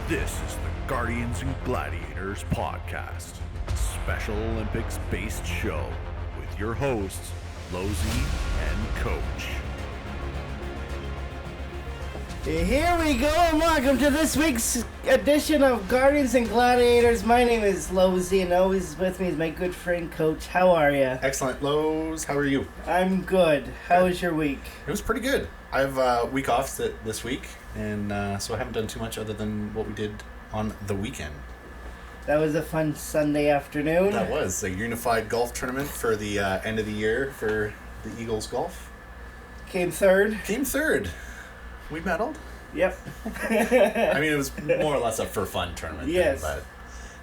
This is the Guardians and Gladiators podcast, Special Olympics-based show with your hosts, Losey and Coach. Here we go, and welcome to this week's edition of Guardians and Gladiators. My name is Losey, and always with me is my good friend Coach. How are you? Excellent, Lowe's. How are you? I'm good. How was your week? It was pretty good. I have a week off this week, and so I haven't done too much other than what we did on the weekend. That was a fun Sunday afternoon. That was a unified golf tournament for the end of the year for the Eagles golf. Came third. We medaled. Yep. I mean, it was more or less a for fun tournament. Yes. Thing, but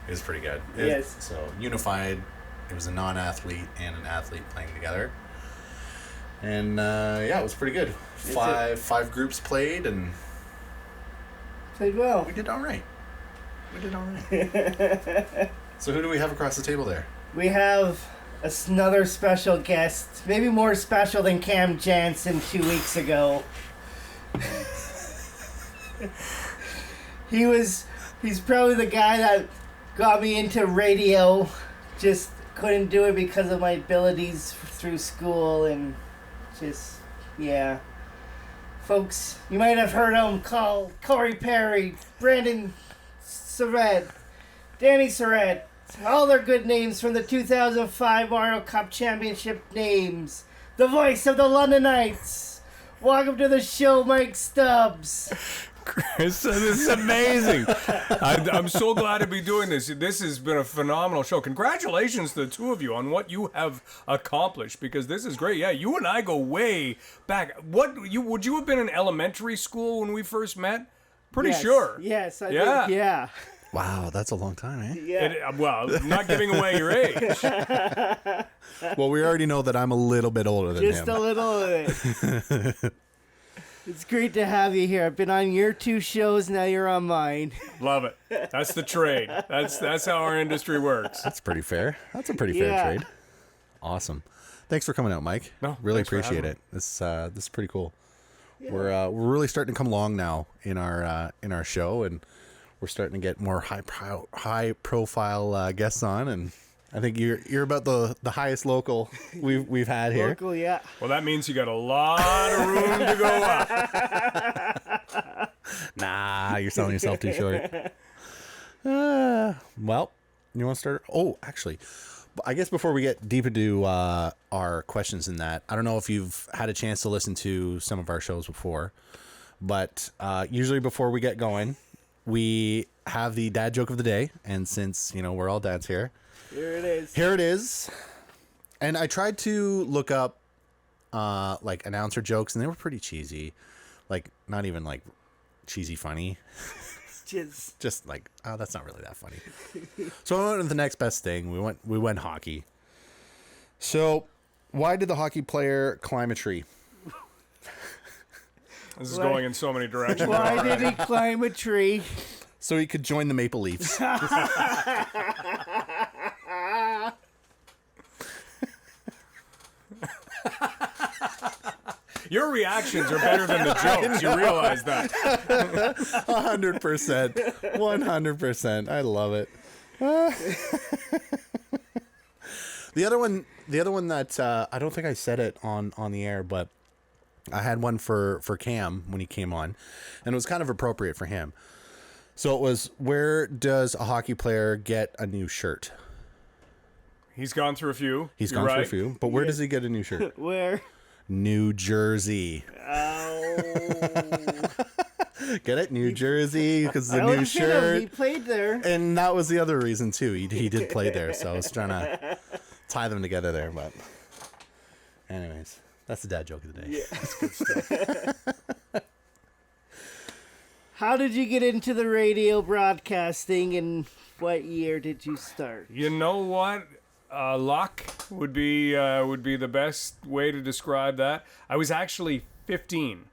it was pretty good. Yes. So unified. It was a non-athlete and an athlete playing together. And yeah, it was pretty good. Five groups played, and Played well. we did all right. So who do we have across the table there? We have another special guest, maybe more special than Cam Jansen 2 weeks ago. He's probably the guy that got me into radio. Just couldn't do it because of my abilities through school and just, yeah. Folks, you might have heard him call Corey Perry, Brandon Surratt, Danny Surratt, all their good names from the 2005 Mario Cup Championship names. The voice of the London Knights. Welcome to the show, Mike Stubbs. Chris, this is amazing. I'm so glad to be doing this. This has been a phenomenal show. Congratulations to the two of you on what you have accomplished, because this is great. Yeah, you and I go way back. Would you have been in elementary school when we first met? Pretty sure. Yes, I Yeah. think, yeah. Wow, that's a long time, eh? Yeah. Well, not giving away your age. Well, we already know that I'm a little bit older than Just him. a little bit. It's great to have you here. I've been on your two shows, now you're on mine. Love it. That's the trade. That's how our industry works. That's pretty fair. That's a pretty Yeah. fair trade. Awesome. Thanks for coming out, Mike. No, really thanks for appreciate having it. This is pretty cool. Yeah. We're really starting to come along now in our show, and we're starting to get more high profile guests on, and I think you're about the highest local we've had here. Local, yeah. Well, that means you got a lot of room to go up. Nah, you're selling yourself too short. Well, you want to start? Oh, actually, I guess before we get deep into our questions in that, I don't know if you've had a chance to listen to some of our shows before, but usually before we get going, we have the dad joke of the day, and since we're all dads here, here it is. And I tried to look up like announcer jokes, and they were pretty cheesy, like not even like cheesy funny. Just like, oh, that's not really that funny. So I went with the next best thing. We went hockey. So why did the hockey player climb a tree? This is going in so many directions. Why did he climb a tree? So he could join the Maple Leafs. Your reactions are better than the jokes. You realize that. 100%. 100%. I love it. The other one that I don't think I said it on the air, but I had one for Cam when he came on, and it was kind of appropriate for him. So it was, where does a hockey player get a new shirt? He's gone through a few. He's gone through a few, but where does he get a new shirt? Where? New Jersey. Oh. Get it? New Jersey, because the I new wouldn't fit him. shirt. He played there. And that was the other reason, too. He did play there, so I was trying to tie them together there. But anyways, that's the dad joke of the day. Yeah. That's good stuff. How did you get into the radio broadcasting, and what year did you start? You know what? Luck would be the best way to describe that. I was actually 15,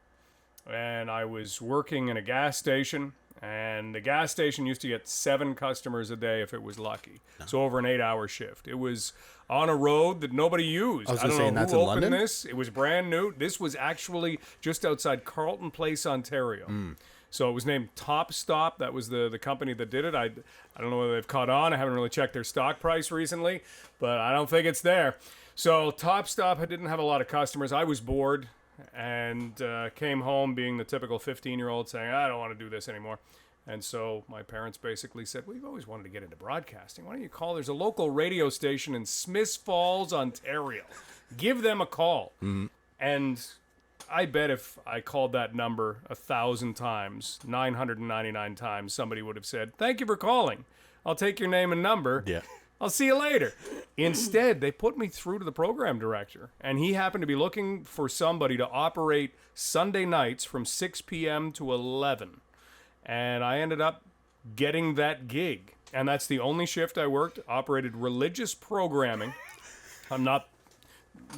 and I was working in a gas station, And the gas station used to get 7 customers a day if it was lucky. So over an 8-hour shift. It was on a road that nobody used. I was I don't saying, know that's who in opened London? this. It was brand new. This was actually just outside Carleton Place, Ontario. So it was named Top Stop. That was the company that did it. I don't know whether they've caught on. I haven't really checked their stock price recently, but I don't think it's there. So Top Stop didn't have a lot of customers. I was bored and came home being the typical 15-year-old saying, I don't want to do this anymore. And so my parents basically said, well, you've always wanted to get into broadcasting. Why don't you call? There's a local radio station in Smiths Falls, Ontario. Give them a call. And I bet if I called that number 1,000 times, 999 times, somebody would have said, thank you for calling. I'll take your name and number. Yeah. I'll see you later. Instead, they put me through to the program director, and he happened to be looking for somebody to operate Sunday nights from 6 p.m. to 11. And I ended up getting that gig. And that's the only shift I worked, operated religious programming. I'm not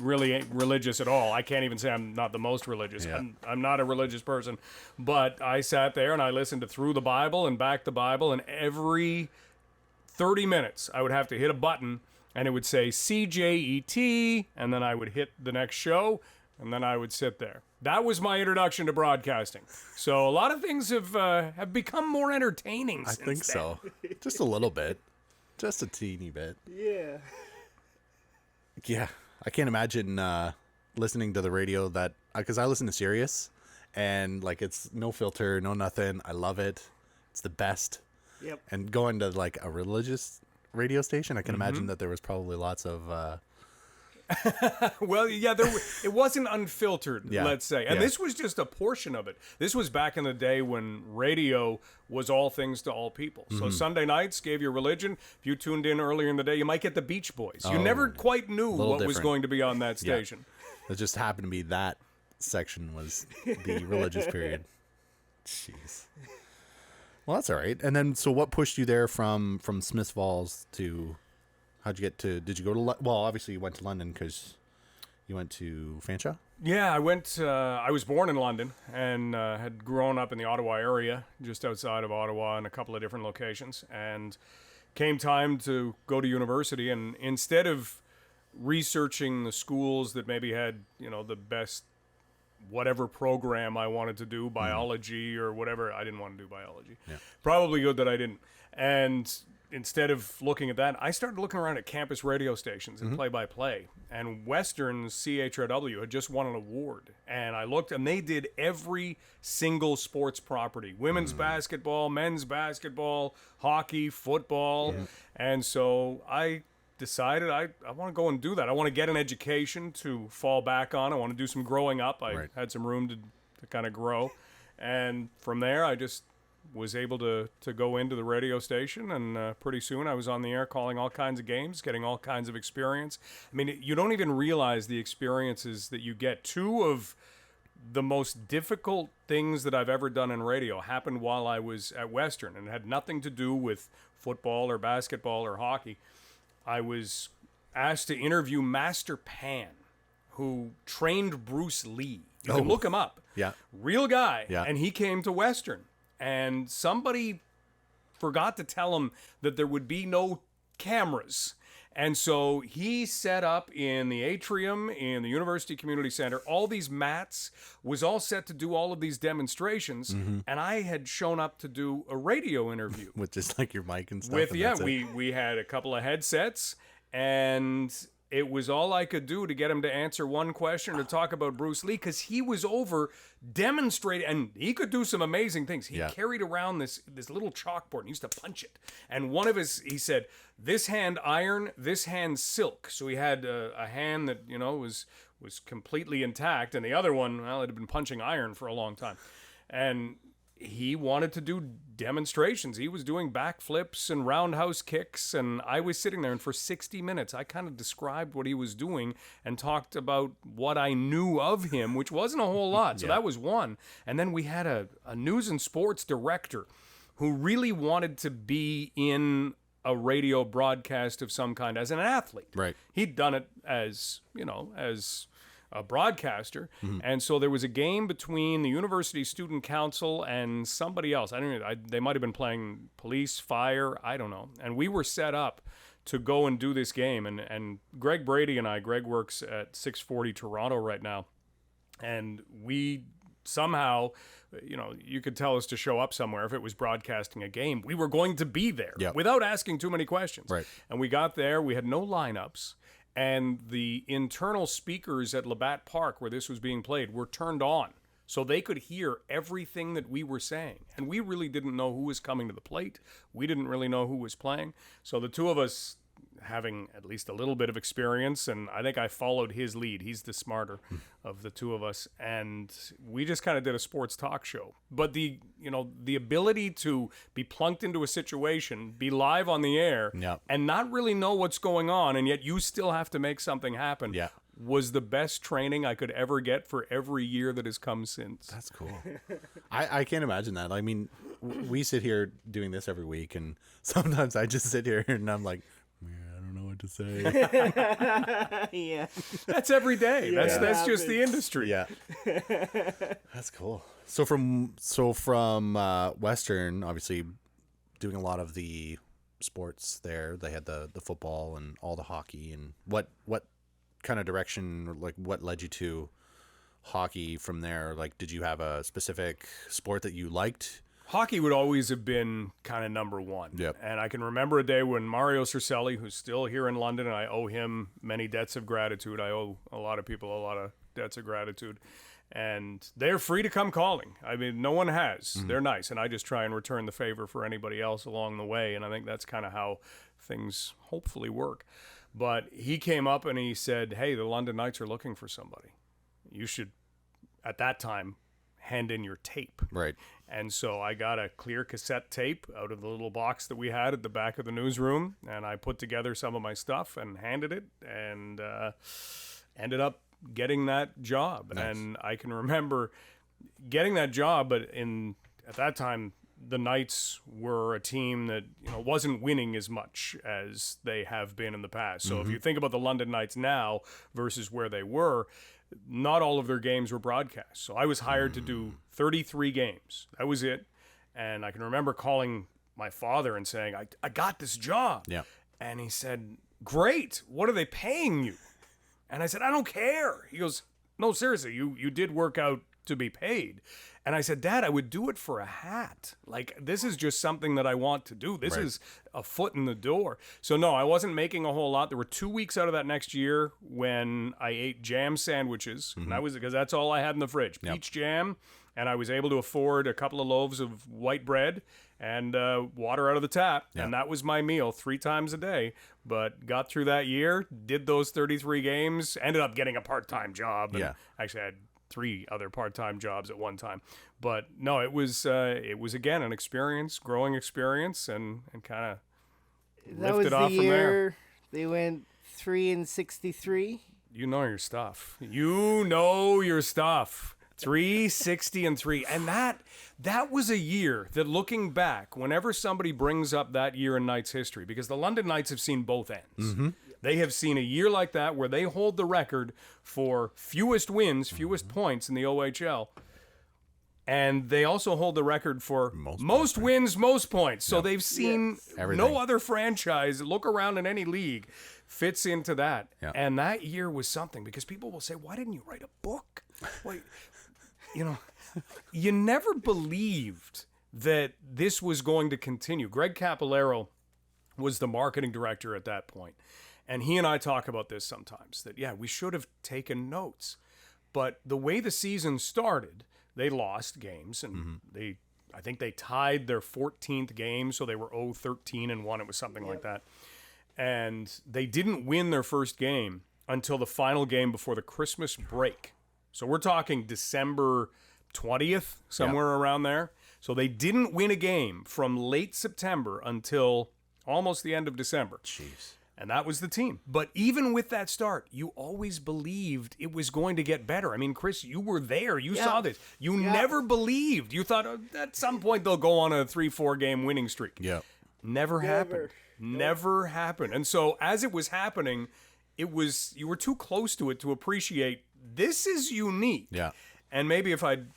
really religious at all. I can't even say I'm not the most religious. Yeah. I'm not a religious person. But I sat there and I listened to Through the Bible and Back the Bible, and every 30 minutes I would have to hit a button and it would say CJET, and then I would hit the next show, and then I would sit there. That was my introduction to broadcasting. So a lot of things have become more entertaining I since think so. Just a little bit. Just a teeny bit. Yeah. Yeah. I can't imagine listening to the radio that, because I listen to Sirius, and like it's no filter, no nothing. I love it. It's the best. Yep. And going to like a religious radio station, I can imagine that there was probably lots of Well, yeah, it wasn't unfiltered, Yeah. let's say. And Yeah. this was just a portion of it. This was back in the day when radio was all things to all people. So Sunday nights gave you religion. If you tuned in earlier in the day, you might get the Beach Boys. You never quite knew what was different. going to be on that Yeah. station. it just happened to be that section was the religious period. Jeez. Well, that's all right. And then, so what pushed you there from Smiths Falls to? How'd you get to? Did you go to? Well, obviously you went to London because you went to Fanshawe. Yeah, I went. I was born in London and had grown up in the Ottawa area, just outside of Ottawa, in a couple of different locations. And came time to go to university, and instead of researching the schools that maybe had, the best whatever program I wanted to do, biology or whatever, I didn't want to do biology. Yeah. Probably good that I didn't. And instead of looking at that, I started looking around at campus radio stations and play-by-play. And Western's CHRW had just won an award. And I looked, and they did every single sports property. Women's basketball, men's basketball, hockey, football. Yeah. And so I decided I want to go and do that. I want to get an education to fall back on. I want to do some growing up. I had some room to kind of grow. And from there, I just was able to go into the radio station, and pretty soon I was on the air calling all kinds of games, getting all kinds of experience. I mean, you don't even realize the experiences that you get. Two of the most difficult things that I've ever done in radio happened while I was at Western, and had nothing to do with football or basketball or hockey. I was asked to interview Master Pan, who trained Bruce Lee. You can look him up. Yeah. Real guy. Yeah. And he came to Western. And somebody forgot to tell him that there would be no cameras. And so he set up in the atrium in the University Community Center, all these mats, was all set to do all of these demonstrations. And I had shown up to do a radio interview. With just like your mic and stuff. With, and yeah, that's it. we had a couple of headsets, and it was all I could do to get him to answer one question or talk about Bruce Lee, because he was over demonstrating, and he could do some amazing things. He carried around this little chalkboard and used to punch it. And he said, this hand iron, this hand silk. So he had a hand that, was completely intact, and the other one, well, it had been punching iron for a long time. And he wanted to do demonstrations. He was doing backflips and roundhouse kicks, and I was sitting there, and for 60 minutes, I kind of described what he was doing and talked about what I knew of him, which wasn't a whole lot. So that was one. And then we had a news and sports director who really wanted to be in a radio broadcast of some kind as an athlete. Right. He'd done it as, as a broadcaster. And so there was a game between the University Student Council and somebody else. I don't know. They might have been playing police, fire. I don't know. And we were set up to go and do this game. And Greg Brady and I, Greg works at 640 Toronto right now. And we somehow, you could tell us to show up somewhere if it was broadcasting a game. We were going to be there without asking too many questions. Right. And we got there. We had no lineups. And the internal speakers at Labatt Park, where this was being played, were turned on. So they could hear everything that we were saying. And we really didn't know who was coming to the plate. We didn't really know who was playing. So the two of us, having at least a little bit of experience, and I think I followed his lead. He's the smarter of the two of us, and we just kind of did a sports talk show. But the ability to be plunked into a situation, be live on the air, and not really know what's going on, and yet you still have to make something happen, was the best training I could ever get for every year that has come since. That's cool. I can't imagine that. I mean, we sit here doing this every week, and sometimes I just sit here and I'm like, I don't know what to say. Yeah. That's every day. That's just the industry. Yeah. That's cool. So from Western, obviously doing a lot of the sports there. They had the football and all the hockey. And what kind of direction, like what led you to hockey from there? Like, did you have a specific sport that you liked? Hockey would always have been kind of number one. Yep. And I can remember a day when Mario Cercelli, who's still here in London, and I owe him many debts of gratitude. I owe a lot of people a lot of debts of gratitude. And they're free to come calling. I mean, no one has. They're nice. And I just try and return the favor for anybody else along the way. And I think that's kind of how things hopefully work. But he came up and he said, hey, the London Knights are looking for somebody. You should, at that time, hand in your tape. Right. And so I got a clear cassette tape out of the little box that we had at the back of the newsroom, and I put together some of my stuff and handed it, and ended up getting that job. Nice. And I can remember getting that job, but at that time, the Knights were a team that wasn't winning as much as they have been in the past. So if you think about the London Knights now versus where they were, not all of their games were broadcast. So I was hired to do 33 games. That was it. And I can remember calling my father and saying, I got this job. Yeah. And he said, great. What are they paying you? And I said, I don't care. He goes, no, seriously, you did work out to be paid. And I said, Dad, I would do it for a hat. Like, this is just something that I want to do. This is a foot in the door. So no, I wasn't making a whole lot. There were 2 weeks out of that next year when I ate jam sandwiches. And that was because that's all I had in the fridge. Peach jam. And I was able to afford a couple of loaves of white bread and water out of the tap. And that was my meal 3 times a day. But got through that year, did those 33 games, ended up getting a part-time job. And actually I had 3 other part-time jobs at one time. But no, it was again an experience, growing experience, and kind of lifted off from there. They went 3-63. You know your stuff. You know your stuff. 3-60-3, and that was a year that, looking back, whenever somebody brings up that year in Knights history, because the London Knights have seen both ends. They have seen a year like that where they hold the record for fewest wins, fewest points in the OHL. And they also hold the record for most wins, most points. So they've seen no other franchise, look around in any league, fits into that. And that year was something, because people will say, why didn't you write a book? Well, you never believed that this was going to continue. Greg Capillero was the marketing director at that point. And he and I talk about this sometimes, that, we should have taken notes. But the way the season started, they lost games, and I think they tied their 14th game, so they were 0-13-1. It was something like that. And they didn't win their first game until the final game before the Christmas break. So we're talking December 20th, somewhere around there. So they didn't win a game from late September until almost the end of December. Jeez. And that was the team. But even with that start, you always believed it was going to get better. I mean, Chris, you were there. You saw this. You never believed. You thought at some point they'll go on a 3-4 game winning streak. Yeah. Never happened. Never happened. And so as it was happening, you were too close to it to appreciate this is unique. Yeah. And maybe if I'd,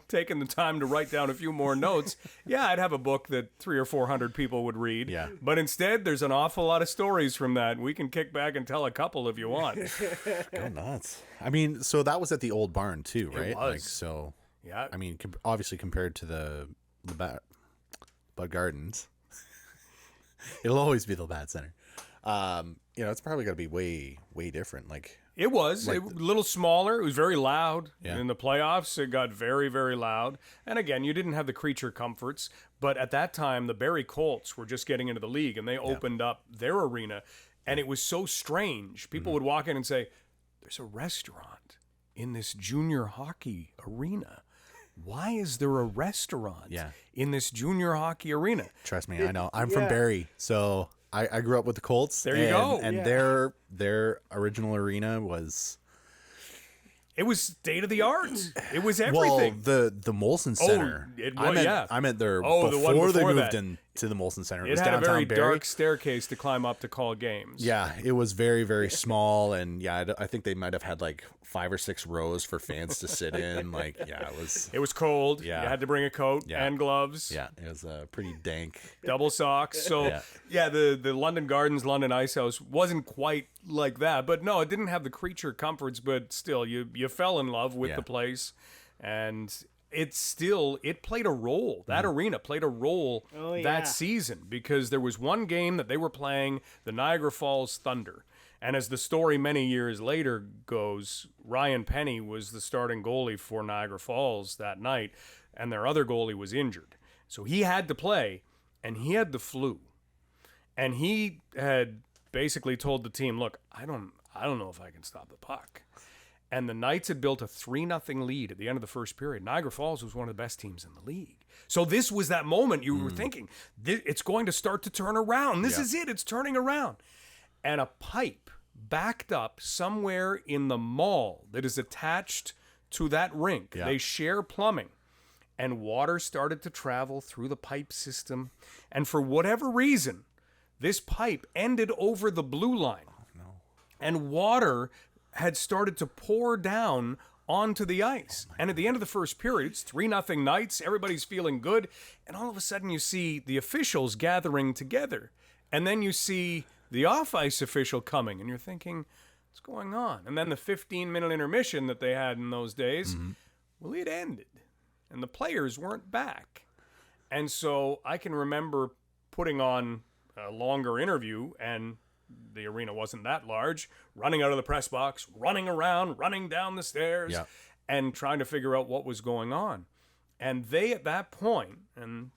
taken the time to write down a few more notes, I'd have a book that 300 or 400 people would read. Yeah. But instead, there's an awful lot of stories from that. We can kick back and tell a couple if you want. Go nuts. I mean, so that was at the old barn too, right? was. Like, so, Yeah. I mean, obviously compared to the Bud Gardens, it'll always be the Bad Center. It's probably got to be way, way different. Like, It was a little smaller. It was very loud. Yeah. In the playoffs, it got very, very loud. And again, you didn't have the creature comforts. But at that time, the Barrie Colts were just getting into the league, and they opened up their arena. And it was so strange. People would walk in and say, there's a restaurant in this junior hockey arena. Why is there a restaurant in this junior hockey arena? trust me, I know. I'm from Barrie, so I grew up with the Colts. There you go. And their original arena was... It was state of the art. It was everything. Well, the Molson Center. I meant their the one before they before moved that. into the Molson Center. It was had a downtown very Barrie. dark staircase to climb up to call games. Yeah, it was very, very small, and I think they might have had like 5 or 6 rows for fans to sit in. Like, It was cold. Yeah. You had to bring a coat Yeah. and gloves. Yeah, it was pretty dank. Double socks. So, the London Gardens, London Ice House wasn't quite like that. But no, it didn't have the creature comforts, but still, you fell in love with the place. And it played a role. That arena played a role that season because there was one game that they were playing, the Niagara Falls Thunder. And as the story many years later goes, Ryan Penny was the starting goalie for Niagara Falls that night, and their other goalie was injured. So he had to play, and he had the flu. And he had basically told the team, look, I don't know if I can stop the puck. And the Knights had built a 3-0 lead at the end of the first period. Niagara Falls was one of the best teams in the league. So this was that moment you were thinking, it's going to start to turn around. This is it. It's turning around. And a pipe backed up somewhere in the mall that is attached to that rink. Yeah. They share plumbing. And water started to travel through the pipe system. And for whatever reason, this pipe ended over the blue line. Oh, no. And water had started to pour down onto the ice. And at the end of the first period, it's 3-0 Knights. Everybody's feeling good. And all of a sudden you see the officials gathering together. And then you see the off-ice official coming. And you're thinking, what's going on? And then the 15-minute intermission that they had in those days, well, it ended. And the players weren't back. And so I can remember putting on a longer interview, and the arena wasn't that large, running out of the press box, running around, running down the stairs, and trying to figure out what was going on. And they, at that point, and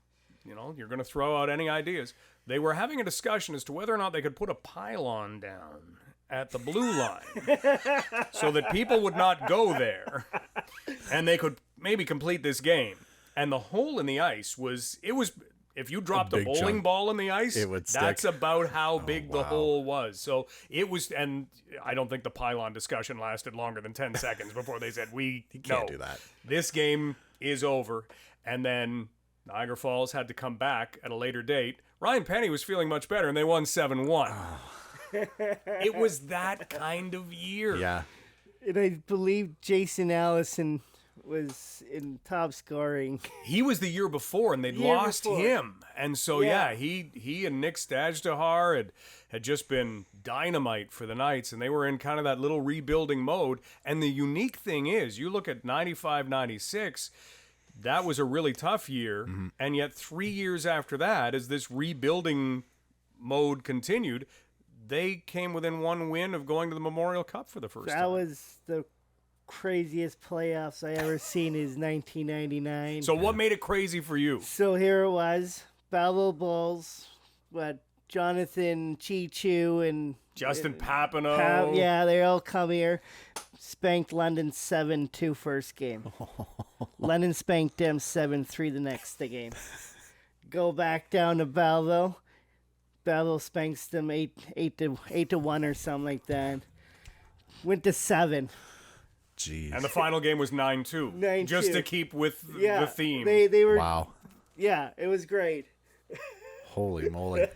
you're going to throw out any ideas, they were having a discussion as to whether or not they could put a pylon down at the blue line so that people would not go there and they could maybe complete this game. And the hole in the ice was if you dropped a bowling chunk. ball in the ice, It would stick. that's about how big the wow. hole was. So it was, and I don't think the pylon discussion lasted longer than 10 seconds before they said, You can't do that. This game is over. And then Niagara Falls had to come back at a later date. Ryan Penny was feeling much better, and they won 7-1. It was that kind of year. Yeah. And I believe Jason Allison was in top scoring. He was the year before, and they'd lost him. And so, he and Nick Stajduhar had just been dynamite for the Knights, and they were in kind of that little rebuilding mode. And the unique thing is, you look at 95-96, that was a really tough year, and yet 3 years after that, as this rebuilding mode continued, they came within one win of going to the Memorial Cup for the first time. That was the craziest playoffs I ever seen is 1999. So what made it crazy for you? So here it was, Belleville Bulls, Jonathan Chichu and Justin Papineau. they all come here. Spanked London 7-2 first game. London spanked them 7-3 the next game. Go back down to Belleville. Belleville spanks them 8-1 or something like that. Went to 7. Jeez. And the final game was 9-2. 9-2. Just to keep with the theme. They were. Wow. Yeah, it was great. Holy moly.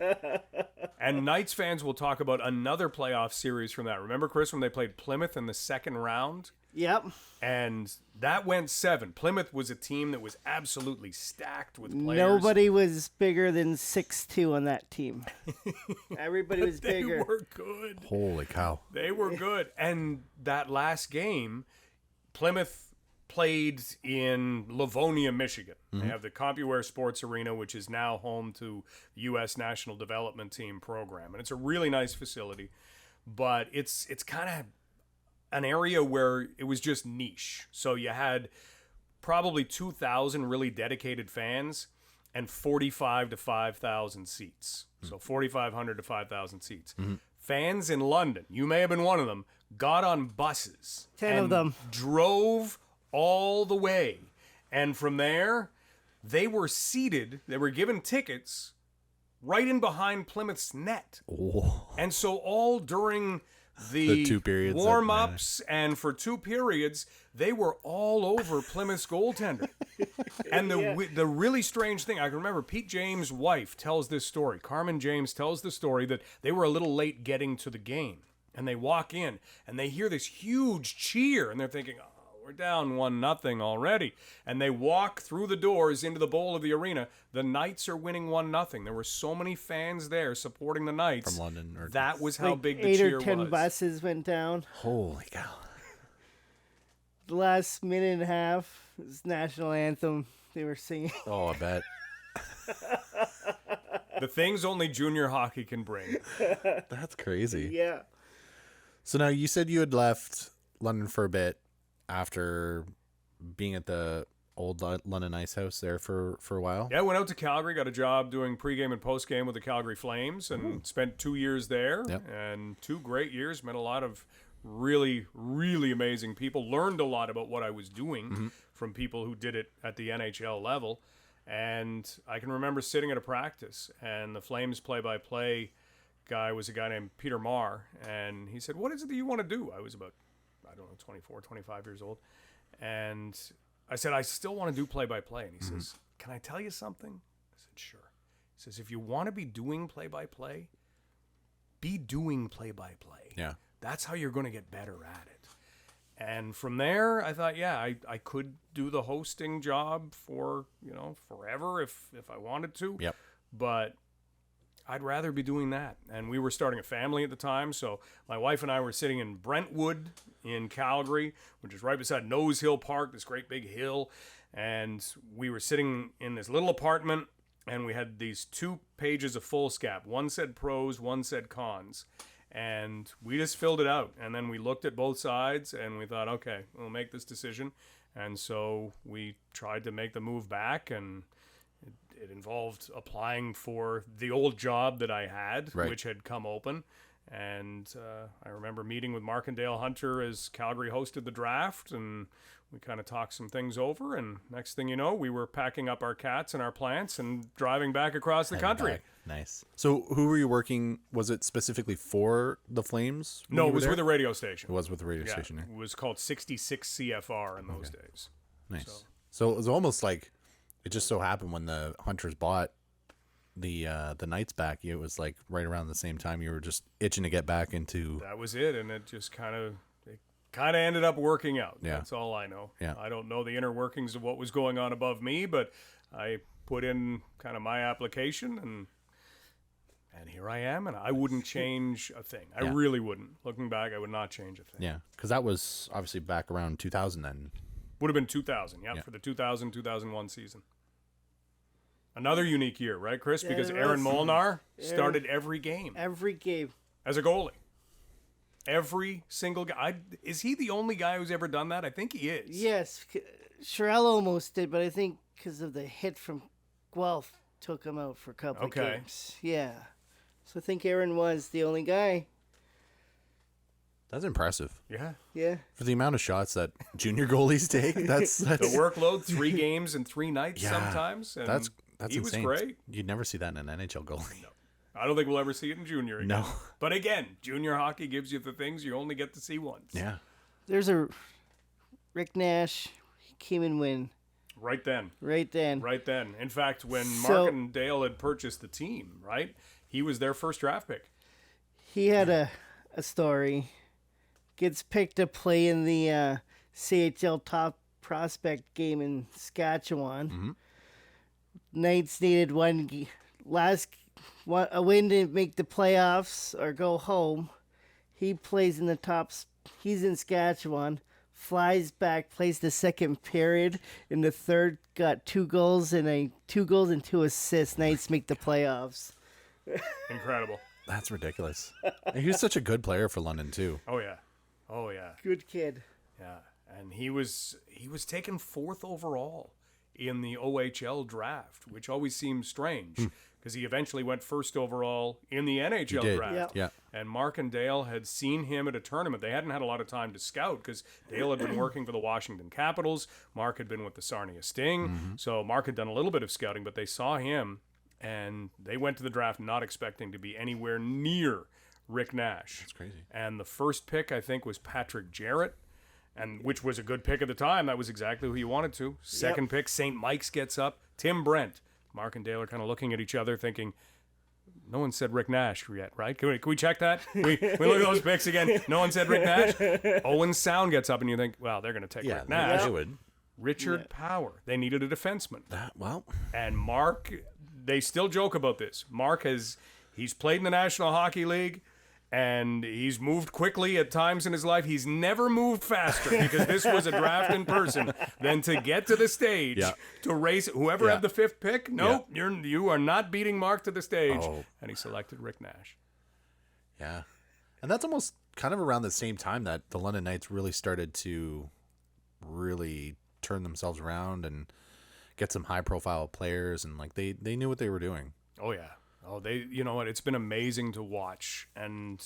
And Knights fans will talk about another playoff series from that. Remember, Chris, when they played Plymouth in the second round? Yep. And that went 7. Plymouth was a team that was absolutely stacked with players. Nobody was bigger than 6'2" on that team. Everybody was They bigger. were good. Holy cow. They were good. And that last game, Plymouth played in Livonia, Michigan. They have the CompuWare Sports Arena, which is now home to the U.S. National Development Team program. And it's a really nice facility. But it's kind of an area where it was just niche. So you had probably 2,000 really dedicated fans and 45 to 5,000 seats. So 4,500 to 5,000 seats. Fans in London, you may have been one of them, got on buses. 10 and of them. Drove all the way. And from there, they were seated, they were given tickets right in behind Plymouth's net. Oh. And so all during the 2 periods that warm-ups and for 2 periods, they were all over Plymouth's goaltender. And the really strange thing, I can remember Pete James' wife tells this story. Carmen James tells the story that they were a little late getting to the game. And they walk in and they hear this huge cheer and they're thinking, oh, we're down 1-0 already. And they walk through the doors into the bowl of the arena. The Knights are winning 1-0. There were so many fans there supporting the Knights. From London. Or That was how Like big the 8 cheer or 10 was. buses went down. Holy cow. The last minute and a half was national anthem they were singing. Oh, I bet. The things only junior hockey can bring. That's crazy. Yeah. So now you said you had left London for a bit after being at the old London Ice House there for a while. Yeah, I went out to Calgary, got a job doing pregame and postgame with the Calgary Flames, and spent 2 years there. Yep. And 2 great years. Met a lot of really, really amazing people. Learned a lot about what I was doing from people who did it at the NHL level. And I can remember sitting at a practice, and the Flames play-by-play guy was a guy named Peter Marr, and he said, "What is it that you want to do?" I was about, 24, 25 years old. And I said, "I still want to do play-by-play." And he says, "Can I tell you something?" I said, "Sure." He says, "If you want to be doing play-by-play, be doing play-by-play. Yeah. That's how you're going to get better at it." And from there, I thought, yeah, I could do the hosting job for, forever if I wanted to. Yep. But I'd rather be doing that. And we were starting a family at the time, so my wife and I were sitting in Brentwood in Calgary, which is right beside Nose Hill Park, this great big hill. And we were sitting in this little apartment, and we had these 2 pages of foolscap. One said pros, one said cons. And we just filled it out. And then we looked at both sides, and we thought, okay, we'll make this decision. And so we tried to make the move back, and it involved applying for the old job that I had, Right. which had come open. And I remember meeting with Markendale Hunter as Calgary hosted the draft, and we kind of talked some things over. And next thing you know, we were packing up our cats and our plants and driving back across the country. Back. Nice. So who were you working? Was it specifically for the Flames? when No, you it were was there? with a radio station. It was with the radio Yeah, station. it was called 66 CFR in those days. Nice. So it was almost like it just so happened when the Hunters bought the Knights back, it was like right around the same time you were just itching to get back into. That was it, and it just kind of ended up working out. Yeah. That's all I know. Yeah. I don't know the inner workings of what was going on above me, but I put in kind of my application, and here I am, and I wouldn't change a thing. I Yeah. really wouldn't. Looking back, I would not change a thing. Yeah, because that was obviously back around 2000 then. Would have been 2000, yeah, for the 2000-2001 season. Another unique year, right, Chris? Yeah, Because it Aaron was. Molnar started every game Every game. as a goalie. Every single guy. Is he the only guy who's ever done that? I think he is. Yes. Sherrill almost did, but I think because of the hit from Guelph took him out for a couple of Okay. games. Yeah. So I think Aaron was the only guy. That's impressive Yeah. Yeah. for the amount of shots that junior goalies take. That's The workload, 3 games and 3 nights Yeah, sometimes. And that's he insane. was great. You'd never see that in an NHL goalie. I don't think we'll ever see it in junior again. No. But again, junior hockey gives you the things you only get to see once. Yeah. There's a Rick Nash. He came and win Right then. right then. Right then. In fact, when So- Markendale had purchased the team, right, he was their first draft pick. He had a story. Gets picked to play in the CHL top prospect game in Saskatchewan. Mm-hmm. Knights needed a win to make the playoffs or go home. He plays in the tops. He's in Saskatchewan. Flies back, plays the second period. In the third, got 2 goals and 2 assists. Knights make the playoffs. Incredible. That's ridiculous. And he was such a good player for London too. Oh yeah. Good kid. Yeah, and he was taken 4th overall in the OHL draft, which always seems strange because he eventually went 1st overall in the NHL draft. Yep. Yeah. And Mark and Dale had seen him at a tournament. They hadn't had a lot of time to scout because Dale had been working for the Washington Capitals. Mark had been with the Sarnia Sting. So Mark had done a little bit of scouting, but they saw him and they went to the draft not expecting to be anywhere near Rick Nash. That's crazy. And the first pick, I think, was Patrick Jarrett, and which was a good pick at the time. That was exactly who you wanted to. Second pick, St. Mike's gets up. Tim Brent. Mark and Dale are kind of looking at each other thinking, no one said Rick Nash yet, right? Can we check that? We look at those picks again. No one said Rick Nash. Owen Sound gets up and you think, well, they're going to take Rick Nash. They would. Richard Power. They needed a defenseman. And Mark, they still joke about this. Mark he's played in the National Hockey League and he's moved quickly at times in his life. He's never moved faster because this was a draft in person than to get to the stage to race whoever had the 5th pick. Nope, you are not beating Mark to the stage. And he selected Rick Nash. Yeah. And that's almost kind of around the same time that the London Knights really started to really turn themselves around and get some high profile players, and like they knew what they were doing. Oh yeah. Oh, you know what? It's been amazing to watch, and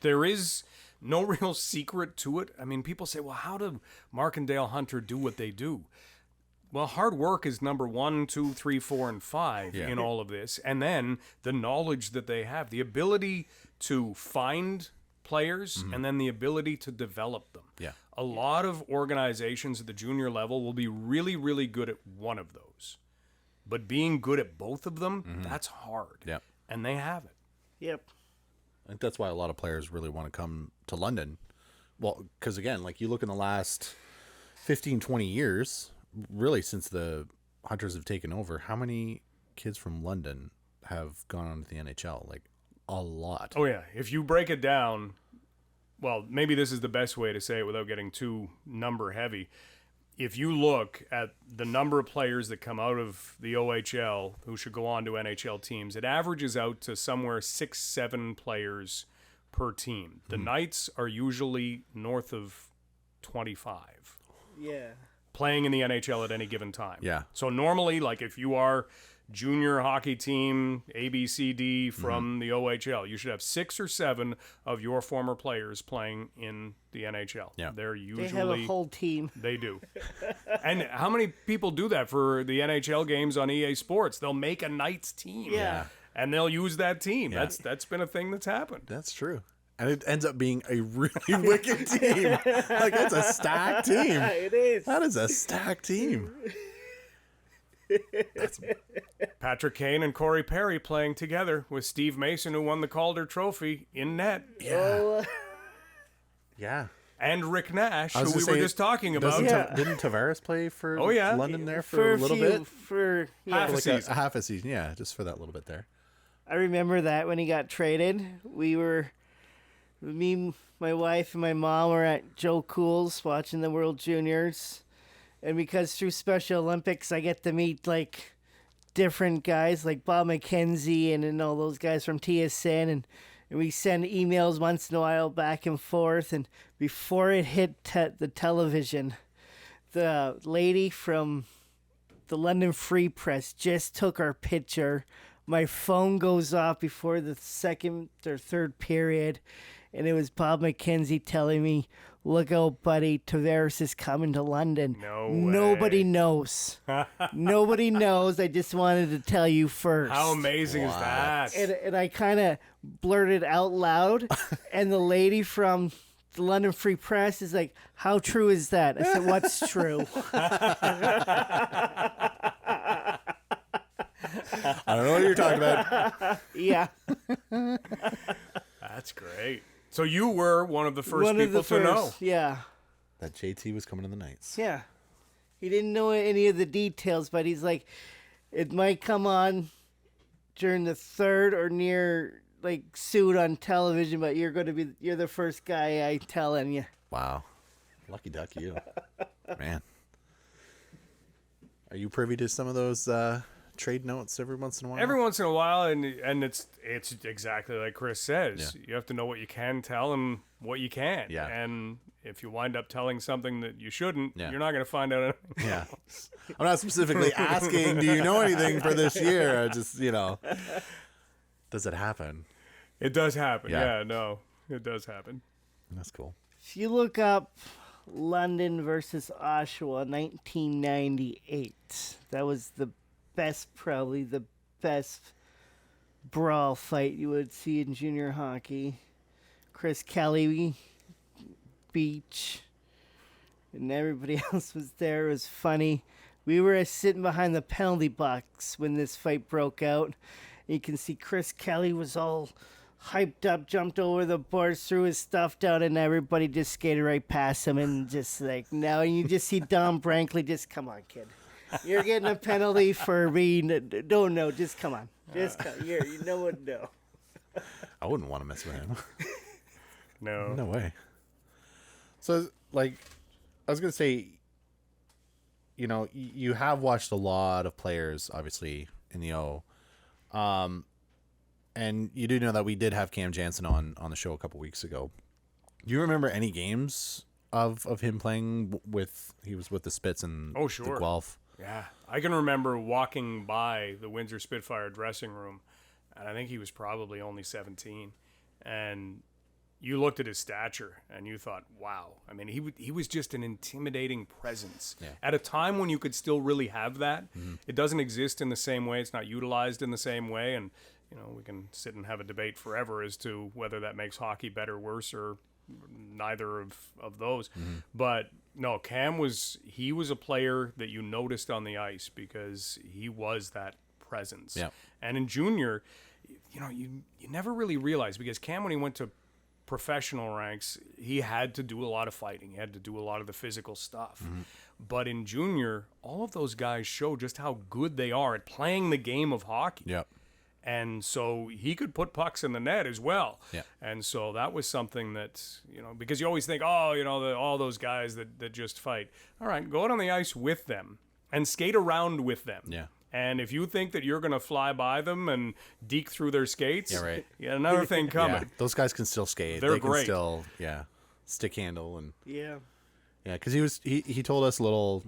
there is no real secret to it. I mean, people say, well, how do Mark and Dale Hunter do what they do? Well, hard work is number 1, 2, 3, 4, and 5 in all of this. And then the knowledge that they have, the ability to find players and then the ability to develop them. Yeah. A lot of organizations at the junior level will be really, really good at one of those. But being good at both of them, that's hard. Yeah. And they have it. Yep. I think that's why a lot of players really want to come to London. Well, because again, like you look in the last 15, 20 years, really since the Hunters have taken over, how many kids from London have gone on to the NHL? Like a lot. Oh, yeah. If you break it down, well, maybe this is the best way to say it without getting too number heavy. If you look at the number of players that come out of the OHL who should go on to NHL teams, it averages out to somewhere 6-7 players per team. The Knights are usually north of 25. Yeah. Playing in the NHL at any given time. Yeah. So normally, like if you are junior hockey team ABCD from the OHL, you should have 6 or 7 of your former players playing in the NHL. Yeah. They're usually They have a whole team. They do. And how many people do that for the NHL games on EA Sports? They'll make a Knights team. Yeah. And they'll use that team. Yeah. That's been a thing that's happened. That's true. And it ends up being a really wicked team. Like, that's a stacked team. It is. That is a stacked team. Patrick Kane and Corey Perry playing together with Steve Mason, who won the Calder Trophy in net. Oh, Yeah. And Rick Nash, I was who we gonna were say, just talking about. Didn't Tavares play for London there for a little bit? For Half a Like season. a half a season, yeah, just for that little bit there. I remember that when he got traded. Me, my wife, and my mom were at Joe Cool's watching the World Juniors. And because through Special Olympics, I get to meet, like, different guys, like Bob McKenzie and all those guys from TSN. And we send emails once in a while back and forth. And before it hit the television, the lady from the London Free Press just took our picture. My phone goes off before the second or third period. And it was Bob McKenzie telling me, look out, buddy, Tavares is coming to London. No way. Nobody knows. Nobody knows. I just wanted to tell you first. How amazing is that? And I kind of blurted out loud. And the lady from the London Free Press is like, how true is that? I said, what's true? I don't know what you're talking about. Yeah. That's great. So you were one of the first people to know. Yeah. that JT was coming to the Knights. Yeah. He didn't know any of the details, but he's like, it might come on during the third or near, like, soon on television, but you're the first guy I telling you. Wow. Lucky duck you. Man. Are you privy to some of those trade notes every once in a while? Every once in a while, and it's exactly like Chris says. Yeah. You have to know what you can tell and what you can't. Yeah. And if you wind up telling something that you shouldn't, Yeah. you're not going to find out anything. Yeah. I'm not specifically asking, do you know anything for this year? I just, does it happen? It does happen. Yeah. Yeah, no, it does happen. That's cool. If you look up London versus Oshawa 1998, that was probably the best brawl fight you would see in junior hockey. Chris Kelly, Beach, and everybody else was there. It was funny. We were sitting behind the penalty box when this fight broke out. You can see Chris Kelly was all hyped up, jumped over the boards, threw his stuff down, and everybody just skated right past him. And just like now, you just see Don Brankley. Just come on, kid. You're getting a penalty for being. Don't know. Just come on. Just come. No one know. I wouldn't want to mess with him. No. No way. So, like, I was going to say, you have watched a lot of players, obviously, in the O. And you do know that we did have Cam Jansen on the show a couple weeks ago. Do you remember any games of him playing he was with the Spits and Oh, sure. the Guelph? Yeah, I can remember walking by the Windsor Spitfire dressing room, and I think he was probably only 17. And you looked at his stature, and you thought, wow. I mean, he was just an intimidating presence. Yeah. At a time when you could still really have that. It doesn't exist in the same way. It's not utilized in the same way. And, we can sit and have a debate forever as to whether that makes hockey better, worse, or neither of those. But no, Cam was a player that you noticed on the ice because he was that presence. Yeah. And in junior, you never really realized, because Cam, when he went to professional ranks, he had to do a lot of fighting. He had to do a lot of the physical stuff. But in junior, all of those guys show just how good they are at playing the game of hockey. Yep. And so he could put pucks in the net as well. Yeah. And so that was something that, because you always think, all those guys that just fight. All right, go out on the ice with them and skate around with them. Yeah. And if you think that you're going to fly by them and deke through their skates, Yeah, right. you got another thing coming. Yeah, those guys can still skate. They're they can great. still, stick handle and Yeah. because he told us a little.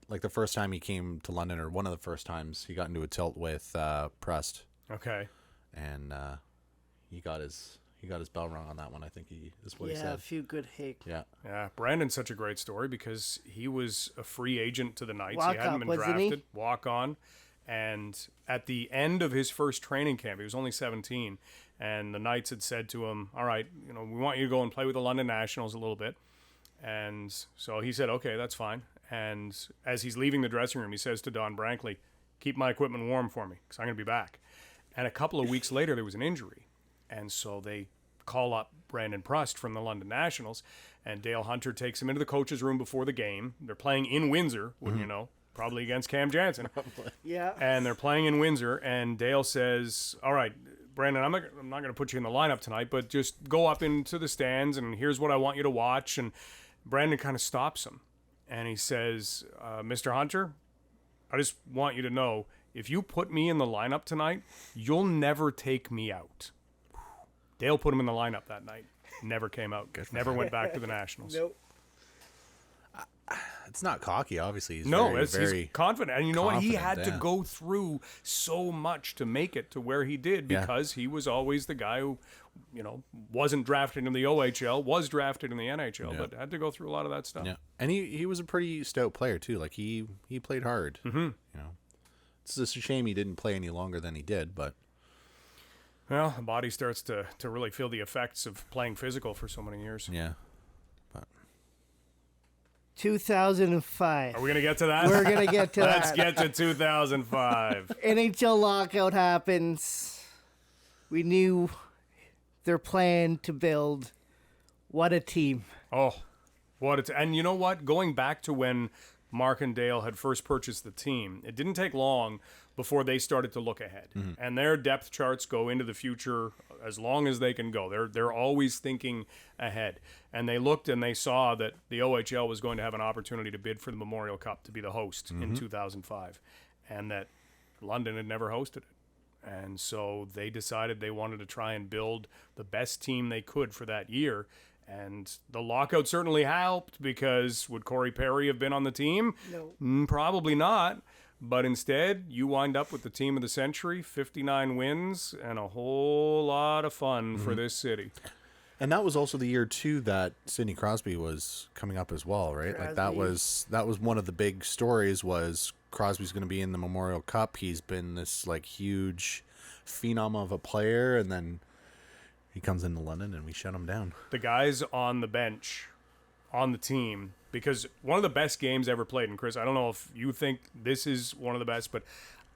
Like the first time he came to London, or one of the first times, he got into a tilt with Prust, Okay. and he got his bell rung on that one. I think is what he Yeah, said. a few good hits. Yeah. Yeah, Brandon's such a great story because he was a free agent to the Knights. Walk He hadn't up, been wasn't he? drafted. Walk on. And at the end of his first training camp, he was only 17, and the Knights had said to him, all right, we want you to go and play with the London Nationals a little bit. And so he said, okay, that's fine. And as he's leaving the dressing room, he says to Don Brankley, keep my equipment warm for me because I'm going to be back. And a couple of weeks later, there was an injury. And so they call up Brandon Prust from the London Nationals, and Dale Hunter takes him into the coach's room before the game. They're playing in Windsor, wouldn't you know, probably against Cam Jansen. Yeah. And they're playing in Windsor, and Dale says, all right, Brandon, I'm not going to put you in the lineup tonight, but just go up into the stands, and here's what I want you to watch. And Brandon kind of stops him. And he says, Mr. Hunter, I just want you to know, if you put me in the lineup tonight, you'll never take me out. Dale put him in the lineup that night. Never came out. Never went back to the Nationals. Nope. It's not cocky, obviously. He's No, very, very he's confident. And you know what? He had confident, to go through so much to make it to where he did because he was always the guy who, wasn't drafted in the OHL, was drafted in the NHL, but had to go through a lot of that stuff. Yeah, and he was a pretty stout player too. Like he played hard. Mm-hmm. It's just a shame he didn't play any longer than he did. But Well, the body starts to really feel the effects of playing physical for so many years. yeah, but 2005. Are we going to get to that? We're going to get to Let's that. get to 2005. NHL lockout happens. We knew their plan to build. What a team. Oh, And you know what? Going back to when Mark and Dale had first purchased the team, it didn't take long before they started to look ahead. And their depth charts go into the future as long as they can go. They're always thinking ahead. And they looked and they saw that the OHL was going to have an opportunity to bid for the Memorial Cup to be the host in 2005, and that London had never hosted it. And so they decided they wanted to try and build the best team they could for that year. And the lockout certainly helped, because would Corey Perry have been on the team? No. Probably not. But instead, you wind up with the team of the century, 59 wins, and a whole lot of fun for this city. And that was also the year too that Sidney Crosby was coming up as well, right? Like that was one of the big stories, was Crosby's going to be in the Memorial Cup. He's been this like huge phenom of a player, and then he comes into London and we shut him down. The guys on the bench, on the team, because one of the best games ever played, and Chris, I don't know if you think this is one of the best, but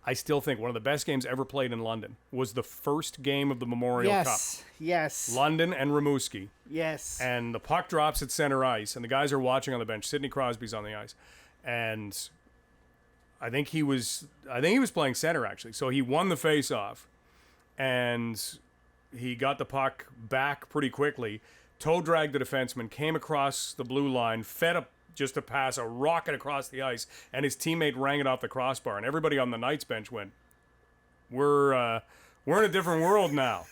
I still think one of the best games ever played in London was the first game of the Memorial Cup. Yes. London and Rimouski. Yes. And the puck drops at center ice, and the guys are watching on the bench. Sidney Crosby's on the ice. And I think he was playing center, actually. So he won the face-off, and he got the puck back pretty quickly, toe-dragged the defenseman, came across the blue line, fed up just to pass a rocket across the ice, and his teammate rang it off the crossbar, and everybody on the Knights bench went, we're in a different world now.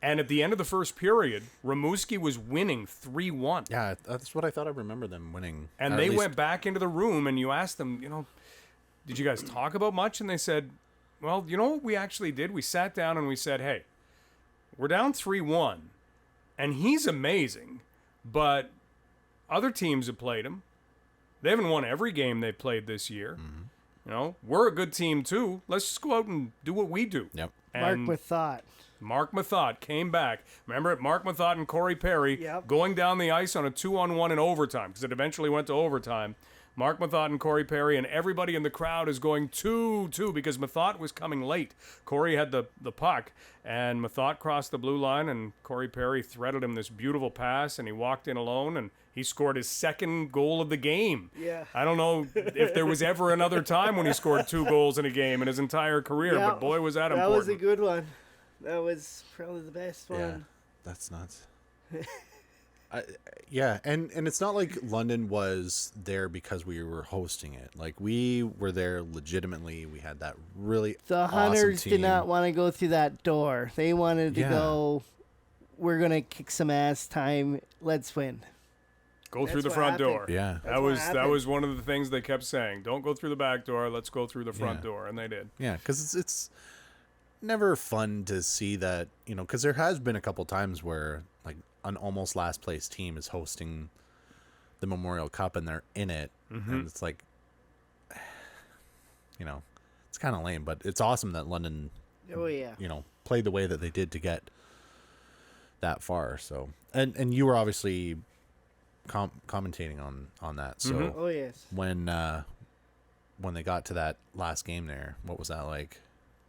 And at the end of the first period, Rimouski was winning 3-1. Yeah, that's what I thought. I remember them winning. And they went back into the room, and you asked them, did you guys talk about much? And they said, well, you know what we actually did? We sat down and we said, hey, we're down 3-1, and he's amazing, but other teams have played him. They haven't won every game they've played this year. We're a good team too. Let's just go out and do what we do. Yep. And Mark Mathot came back. Remember it? Mark Mathot and Corey Perry going down the ice on a 2-on-1 in overtime, because it eventually went to overtime. Mark Mathot and Corey Perry, and everybody in the crowd is going 2-2 because Mathot was coming late. Corey had the puck, and Mathot crossed the blue line, and Corey Perry threaded him this beautiful pass, and he walked in alone, and he scored his second goal of the game. Yeah. I don't know if there was ever another time when he scored 2 goals in a game in his entire career, but boy, was that important. That was a good one. That was probably the best one. Yeah, that's nuts. Yeah, and it's not like London was there because we were hosting it. Like, we were there legitimately. We had that really The Hunters awesome did not want to go through that door. They wanted to go, we're going to kick some ass time. Let's win. Go through the front door. Yeah. That was one of the things they kept saying. Don't go through the back door. Let's go through the front door. And they did. Yeah, because it's never fun to see that, because there has been a couple times where, like, an almost last place team is hosting the Memorial Cup and they're in it. And it's like, it's kind of lame, but it's awesome that London, played the way that they did to get that far. So, and you were obviously commentating on that. So Oh, yes. when they got to that last game there, what was that like?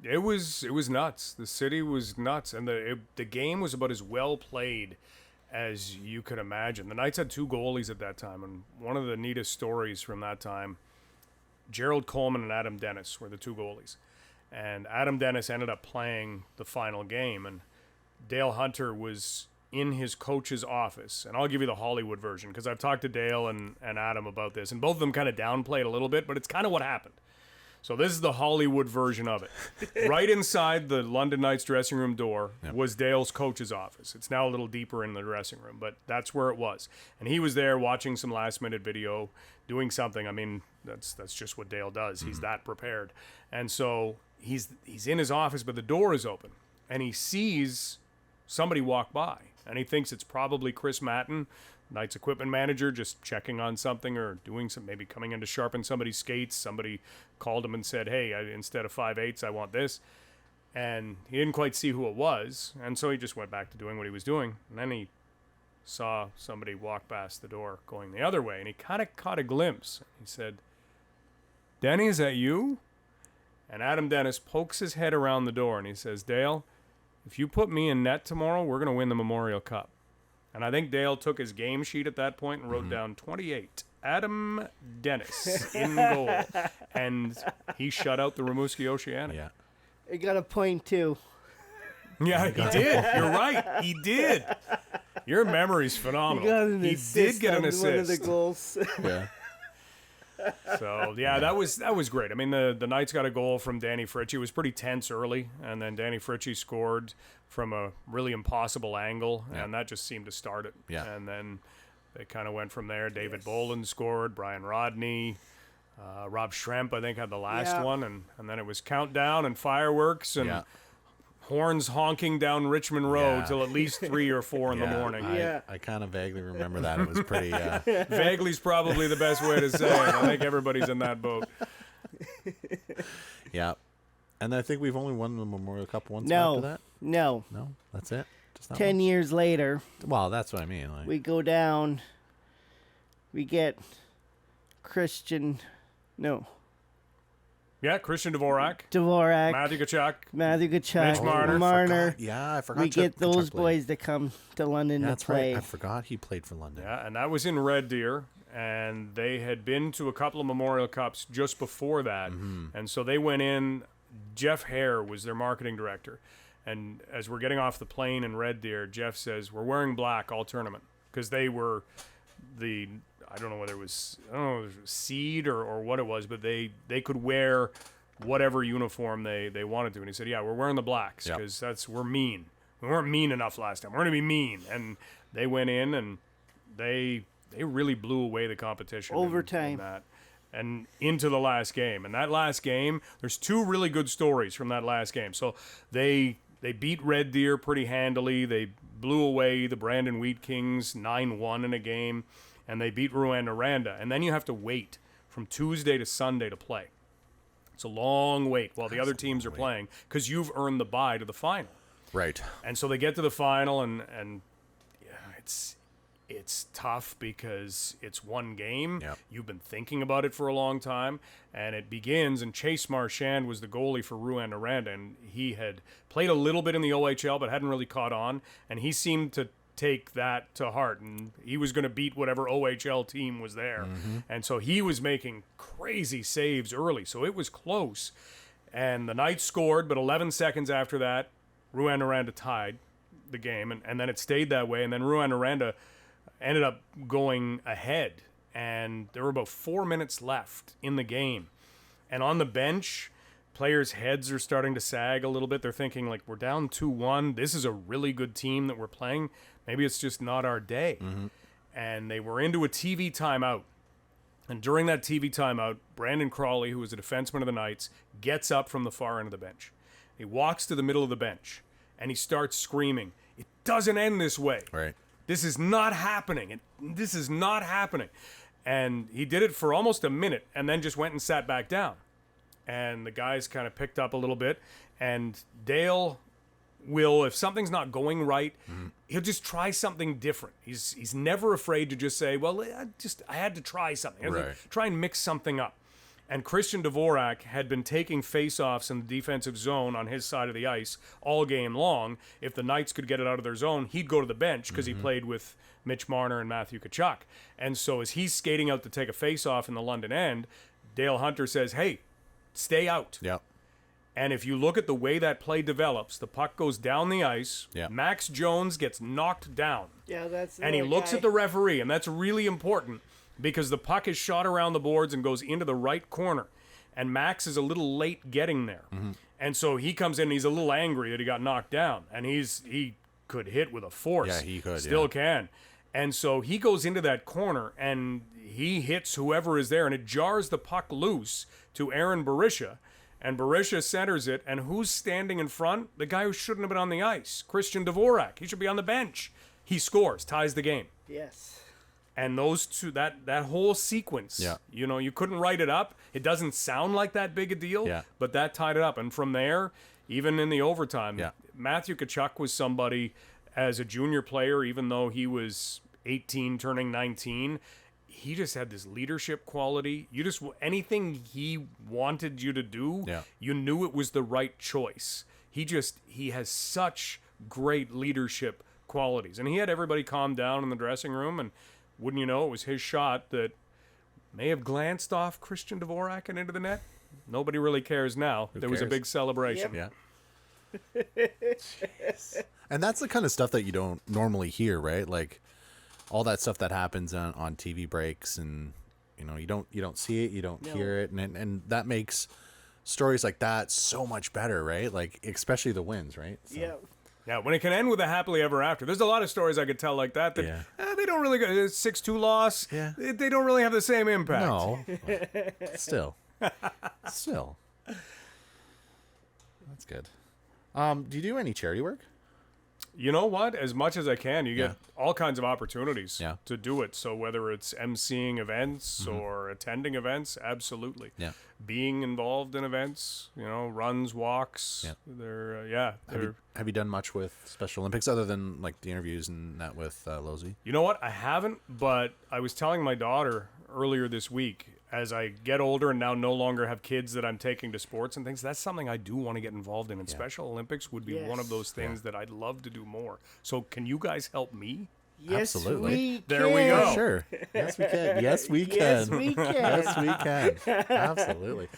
It was nuts. The city was nuts, and the game was about as well played as you could imagine. The Knights had 2 goalies at that time, and one of the neatest stories from that time, Gerald Coleman and Adam Dennis were the 2 goalies. And Adam Dennis ended up playing the final game, and Dale Hunter was in his coach's office. And I'll give you the Hollywood version, because I've talked to Dale and Adam about this, and both of them kind of downplayed a little bit, but it's kind of what happened. So this is the Hollywood version of it. Right inside the London Knights dressing room door was Dale's coach's office. It's now a little deeper in the dressing room, but that's where it was. And he was there watching some last-minute video, doing something. I mean, that's just what Dale does. He's that prepared. And so he's in his office, but the door is open, and he sees somebody walk by, and he thinks it's probably Chris Matten, Knights equipment manager, just checking on something or doing some, maybe coming in to sharpen somebody's skates. Somebody called him and said, hey, instead of 5/8, I want this. And he didn't quite see who it was, and so he just went back to doing what he was doing. And then he saw somebody walk past the door going the other way, and he kind of caught a glimpse. He said, Denny, is that you? And Adam Dennis pokes his head around the door, and he says, Dale, if you put me in net tomorrow, we're going to win the Memorial Cup. And I think Dale took his game sheet at that point and wrote down 28. Adam Dennis in goal. And he shut out the Rimouski Oceanic. Yeah. He got a point too. Yeah, he did. You're right. He did. Your memory's phenomenal. He did get an assist. One of the goals. Yeah. So yeah, that was great. I mean, the Knights got a goal from Danny Fritchie. It was pretty tense early, and then Danny Fritchie scored from a really impossible angle, and that just seemed to start it. Yeah. And then they kind of went from there. David Boland scored. Brian Rodney, Rob Schremp, I think, had the last one, and then it was countdown and fireworks and. Horns honking down Richmond Road till at least 3 or 4 in the morning. I kind of vaguely remember that. It was pretty... Vaguely's probably the best way to say it. I think everybody's in that boat. Yeah. And I think we've only won the Memorial Cup once No. after that? No. No? That's it? Just that 10 one? years later, Well, that's what I mean. Like, we go down. We get Christian. No. Yeah, Christian Dvorak, Dvorak. Matthew Tkachuk. Mitch Marner. Marner. I forgot. We get those Chuck played. boys to come to London to That's play. right. I forgot he played for London. Yeah, and that was in Red Deer, and they had been to a couple of Memorial Cups just before that, and so they went in. Jeff Hare was their marketing director, and as we're getting off the plane in Red Deer, Jeff says, "We're wearing black all tournament," because they were the I don't know whether it was seed or what it was, but they could wear whatever uniform they wanted to. And he said, "Yeah, we're wearing the blacks because we're mean. We weren't mean enough last time. We're going to be mean." And they went in and they really blew away the competition. Overtime. in that. And into the last game. And that last game, there's 2 really good stories from that last game. So they beat Red Deer pretty handily. They blew away the Brandon Wheat Kings 9-1 in a game. And they beat Rouyn-Noranda. And then you have to wait from Tuesday to Sunday to play. It's a long wait while the other teams are playing because you've earned the bye to the final. Right. And so they get to the final, and yeah, it's tough because it's one game. Yep. You've been thinking about it for a long time, and it begins. And Chase Marchand was the goalie for Rouyn-Noranda, and he had played a little bit in the OHL but hadn't really caught on, and he seemed to take that to heart, and he was going to beat whatever OHL team was there. And so he was making crazy saves early, so it was close. And the Knights scored, but 11 seconds after that, Rouyn-Noranda tied the game, and then it stayed that way, and then Rouyn-Noranda ended up going ahead, and there were about 4 minutes left in the game. And on the bench, players' heads are starting to sag a little bit. They're thinking, like, we're down 2-1. This is a really good team that we're playing. Maybe it's just not our day. And they were into a TV timeout. And during that TV timeout, Brandon Crawley, who was a defenseman of the Knights, gets up from the far end of the bench. He walks to the middle of the bench, and he starts screaming, "It doesn't end this way. Right. This is not happening. This is not happening." And he did it for almost a minute and then just went and sat back down. And the guys kind of picked up a little bit. And Dale will, if something's not going right, he'll just try something different. He's never afraid to just say, "Well, I had to try something. Right. Try and mix something up." And Christian Dvorak had been taking face-offs in the defensive zone on his side of the ice all game long. If the Knights could get it out of their zone, he'd go to the bench because he played with Mitch Marner and Matthew Tkachuk. And so as he's skating out to take a face-off in the London end, Dale Hunter says, "Hey, stay out." Yep. And if you look at the way that play develops, the puck goes down the ice. Yeah. Max Jones gets knocked down. Yeah, that's. And he looks at the referee, and that's really important because the puck is shot around the boards and goes into the right corner. And Max is a little late getting there. And so he comes in and he's a little angry that he got knocked down. And he could hit with a force. Yeah, he could, Still can. And so he goes into that corner and he hits whoever is there, and it jars the puck loose to Aaron Berisha. And Berisha centers it, and who's standing in front? The guy who shouldn't have been on the ice, Christian Dvorak. He should be on the bench. He scores, ties the game. Yes. And those two, that whole sequence, you couldn't write it up. It doesn't sound like that big a deal, but that tied it up. And from there, even in the overtime, Matthew Tkachuk was somebody as a junior player, even though he was 18 turning 19, he just had this leadership quality. Anything he wanted you to do, you knew it was the right choice. He has such great leadership qualities. And he had everybody calm down in the dressing room, and wouldn't you know, it was his shot that may have glanced off Christian Dvorak and into the net. Nobody really cares now. There was a cares? big celebration. Yeah. Jeez. And that's the kind of stuff that you don't normally hear, right? Like all that stuff that happens on TV breaks, and you know, you don't see it, you don't hear it, and that makes stories like that so much better, right? Like especially the wins, right? So. Yeah. Yeah, when it can end with a happily ever after. There's a lot of stories I could tell like that they don't really go. 6-2 loss. Yeah. They don't really have the same impact. No. Still. That's good. Do you do any charity work? You know what? As much as I can, you get all kinds of opportunities Yeah. to do it. So whether it's emceeing events or attending events, absolutely. Yeah. Being involved in events, you know, runs, walks. Yeah. Have you done much with Special Olympics other than like the interviews and that with Losey? You know what? I haven't, but I was telling my daughter earlier this week, as I get older and now no longer have kids that I'm taking to sports and things, that's something I do want to get involved in. And Special Olympics would be one of those things that I'd love to do more. So can you guys help me? Yes, Absolutely. we There we go. Sure. Yes, we can. Yes, we can. Yes, we can. Yes, we can. Absolutely.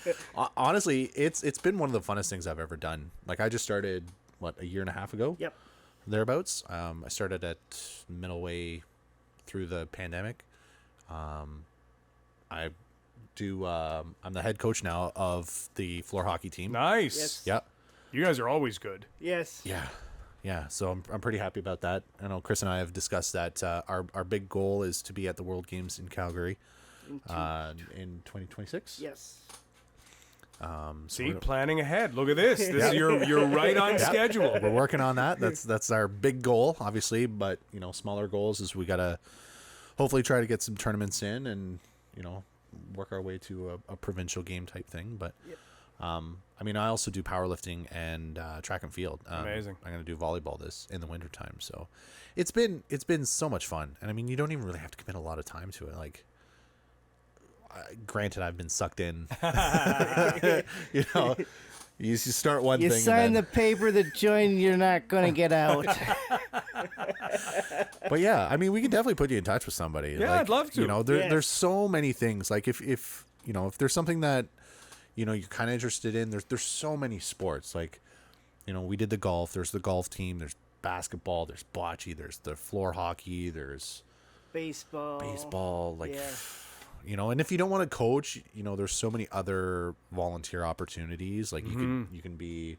Honestly, it's been one of the funnest things I've ever done. Like I just started a year and a half ago. Yep. Thereabouts. I started at middleweight through the pandemic. I do. I'm the head coach now of the floor hockey team. Nice. Yes. Yep. You guys are always good. Yes. Yeah. So I'm pretty happy about that. I know Chris and I have discussed that our big goal is to be at the World Games in Calgary in 2026. Yes. See, planning ahead. Look at this. You're right on schedule. We're working on that. That's our big goal, obviously. But you know, smaller goals is we gotta hopefully try to get some tournaments in, and you know, work our way to a provincial game type thing. But I mean, I also do powerlifting and track and field. Amazing. I'm gonna do volleyball in the wintertime. So it's been so much fun. And I mean, you don't even really have to commit a lot of time to it. Like, granted, I've been sucked in. You know, you start one You thing. sign the and then, paper that join, you're not going to get out. but yeah, I mean, we can definitely put you in touch with somebody. Yeah, like, I'd love to. You know, there's so many things. Like if you know, if there's something that you know you're kind of interested in, there's so many sports. Like, you know, we did the golf. There's the golf team. There's basketball. There's bocce. There's the floor hockey. There's Baseball. Like. Yeah. You know, and if you don't want to coach, you know, there's so many other volunteer opportunities. Like you can be,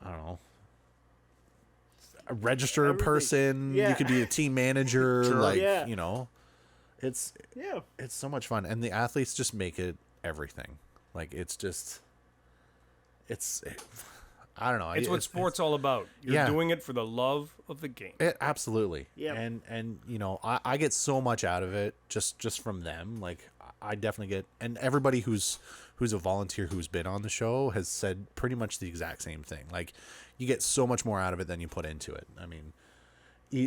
I don't know, a registered person. Yeah. You could be a team manager. Sure. Like, Yeah. you know, it's so much fun. And the athletes just make it everything. Like, I don't know. It's what sport's all about. You're doing it for the love of the game. Absolutely. Yeah. And you know, I get so much out of it just from them. Like I definitely get, and everybody who's a volunteer who's been on the show has said pretty much the exact same thing. Like you get so much more out of it than you put into it. I mean,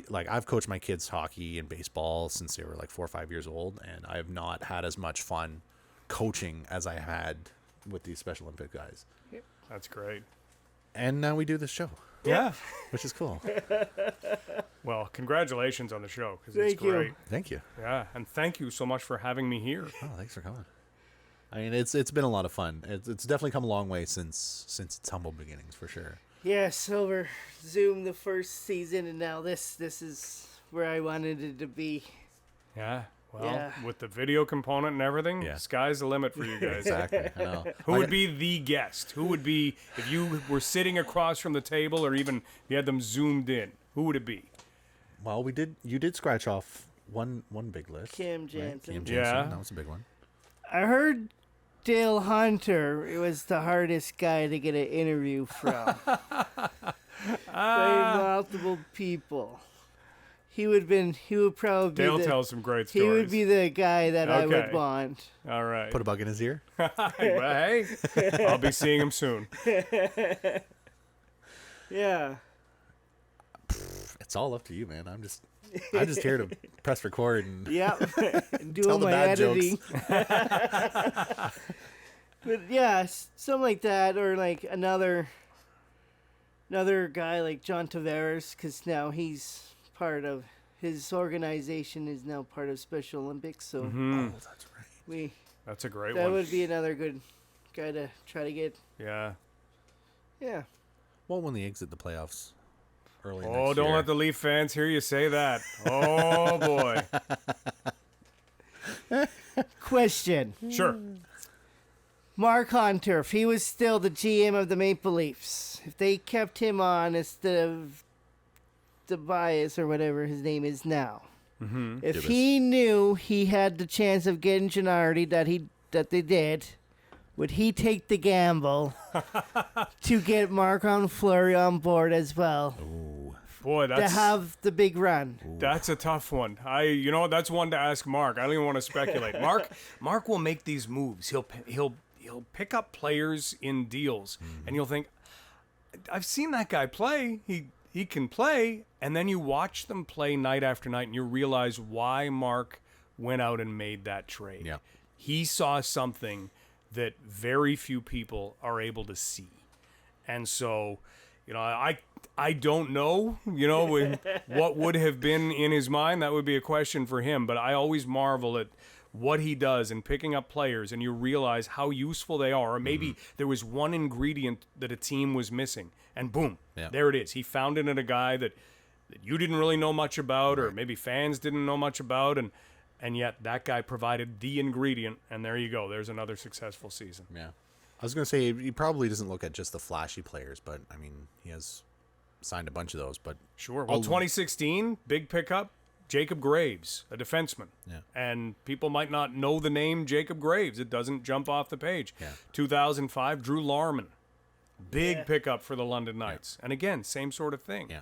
like I've coached my kids hockey and baseball since they were like 4 or 5 years old, and I have not had as much fun coaching as I had with these Special Olympic guys. That's great. And now we do this show, Yeah. which is cool. Well, congratulations on the show, because it's Thank you. great. Thank you. Yeah, and thank you so much for having me here. Oh, thanks for coming. I mean, it's been a lot of fun. It's definitely come a long way since its humble beginnings, for sure. Yes, over Zoom the first season, and now this is where I wanted it to be. Yeah. Well, Yeah. with the video component and everything, sky's the limit for you guys. Exactly. I know. Who would be the guest? Who would be, if you were sitting across from the table, or even you had them zoomed in, who would it be? Well, you did scratch off one big list. Kim right? Jansen. Kim Jansen. Yeah. That was a big one. I heard Dale Hunter was the hardest guy to get an interview from. By multiple people. He would probably be Dale tells some great he stories. would be the guy that I would Okay. want. All right. Put a bug in his ear. Well, hey, I'll be seeing him soon. Yeah. It's all up to you, man. I'm just here to press record and Yep. Tell Doing the my bad editing. But yeah, something like that, or like another another guy like John Tavares, because now he's part of his organization is now part of Special Olympics. So Oh, that's right. That's a great that one. would be another good guy to try to get. Yeah. Yeah. Well, when they exit the playoffs early Oh, next don't year. let the Leaf fans hear you say that. Oh, boy. Question. Sure. Mark Hunter, if he was still the GM of the Maple Leafs, if they kept him on instead of Tobias or whatever his name is now, if Dibas. he knew he had the chance of getting Gennardi that they did, would he take the gamble to get Marc-Andre Fleury on board as well Boy, to that's have the big run? that's a tough one. That's one to ask Mark. I don't even want to speculate. Mark will make these moves. He'll pick up players in deals, and you'll think, I've seen that guy play. He can play, and then you watch them play night after night, and you realize why Mark went out and made that trade. Yeah. He saw something that very few people are able to see. And so, I don't know, what would have been in his mind. That would be a question for him. But I always marvel at what he does in picking up players, and you realize how useful they are. Or maybe there was one ingredient that a team was missing, and boom, there it is. He found it in a guy that you didn't really know much about, or maybe fans didn't know much about, and yet that guy provided the ingredient, and there you go. There's another successful season. Yeah. I was going to say, he probably doesn't look at just the flashy players, but, I mean, he has signed a bunch of those. But Sure. Well, 2016, big pickup, Jacob Graves, a defenseman. Yeah. And people might not know the name Jacob Graves. It doesn't jump off the page. Yeah. 2005, Drew Larman. Big pickup for the London Knights. And again, same sort of thing. Yeah.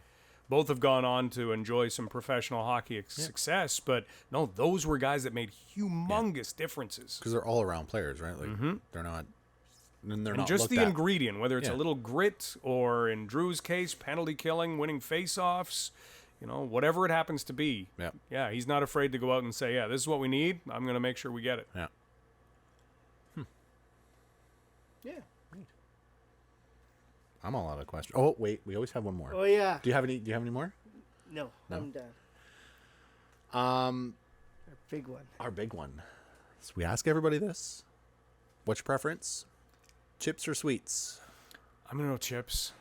Both have gone on to enjoy some professional hockey success, but no, those were guys that made humongous differences. because they're all around players, right? Like they're not, and they're And not just looked the at. ingredient, whether it's a Yeah. little grit or, in Drew's case, penalty killing, winning face-offs, whatever it happens to be. Yeah. Yeah, he's not afraid to go out and say, yeah, this is what we need. I'm going to make sure we get it. Yeah. Yeah. I'm all out of questions. Oh wait, we always have one more. Oh yeah. Do you have any more? No, I'm done. Um, Big one. our big one. So we ask everybody this: what's your preference? Chips or sweets? I'm going to go chips,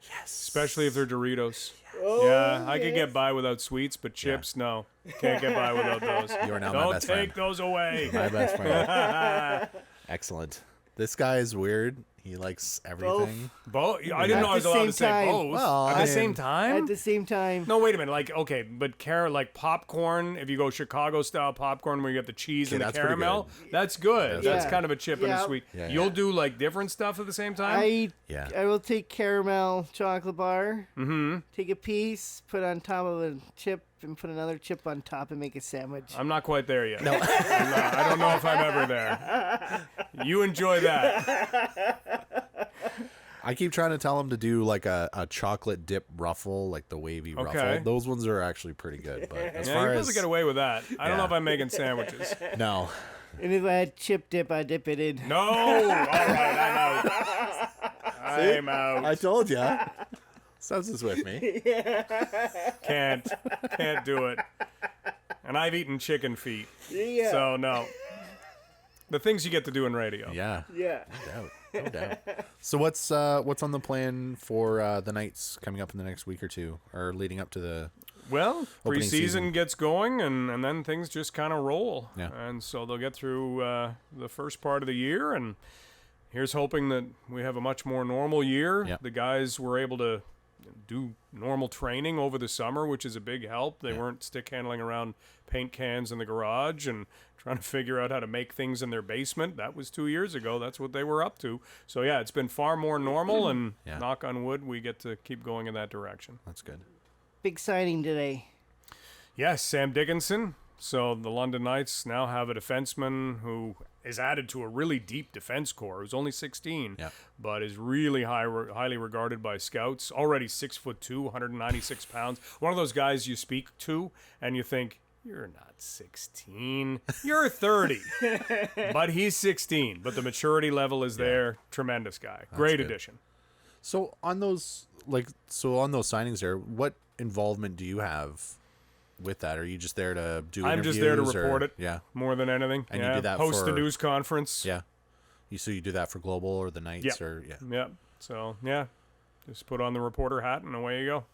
Yes. especially if they're Doritos. Oh, Yeah, I could get by without sweets, but chips, no. Can't get by without those. You are now my Don't best take friend. those away. My best friend. Excellent. This guy is weird. He likes everything. Both? I didn't know I was At the allowed to same say time. both. Well, At I the mean- same time? At the same time. No, wait a minute. Like, okay, but like popcorn, if you go Chicago-style popcorn where you get the cheese Okay, and the that's pretty caramel, that's good. Yeah. That's kind of a chip and a Yeah. sweet. Yeah, You'll yeah. do, like, different stuff at the same time? Yeah. I will take caramel chocolate bar, take a piece, put it on top of a chip, and put another chip on top and make a sandwich. I'm not quite there yet. No. I don't know if I'm ever there. You enjoy that. I keep trying to tell him to do like a chocolate dip ruffle, like the wavy Okay. ruffle. Those ones are actually pretty good. But as Yeah, far you're as supposed to get away with that. I don't know Yeah. if I'm making sandwiches. no, And if I had chip dip, I dip it in. No! All right, I'm out. I'm out. I told you. Stubbs is with me. Can't do it. And I've eaten chicken feet. Yeah. So, no. The things you get to do in radio. Yeah, Yeah. no doubt. So what's on the plan for the Knights coming up in the next week or two, or leading up to the? Well, Opening preseason season. gets going, and then things just kind of roll. Yeah. And so they'll get through the first part of the year, and here's hoping that we have a much more normal year. Yeah. The guys were able to do normal training over the summer, which is a big help. They weren't stick handling around paint cans in the garage and trying to figure out how to make things in their basement. That was 2 years ago. That's what they were up to. So, yeah, it's been far more normal, and Yeah. knock on wood, we get to keep going in that direction. That's good. Big signing today. Yes, Sam Dickinson. So the London Knights now have a defenseman who is added to a really deep defense core. Who's only 16, Yeah. but is really highly regarded by scouts. Already 6'2", 196 pounds. One of those guys you speak to and you think, you're not 16, you're 30. But he's 16. But the maturity level is there. Tremendous guy. Great good. addition. So on those signings there, what involvement do you have with that? Are you just there to do I'm just there to interviews, report or- it. Yeah. More than anything. And you yeah. do that Host the for- news conference. Yeah. So you do that for Global or the Knights Yep. or yeah. Yep. So yeah, just put on the reporter hat and away you go.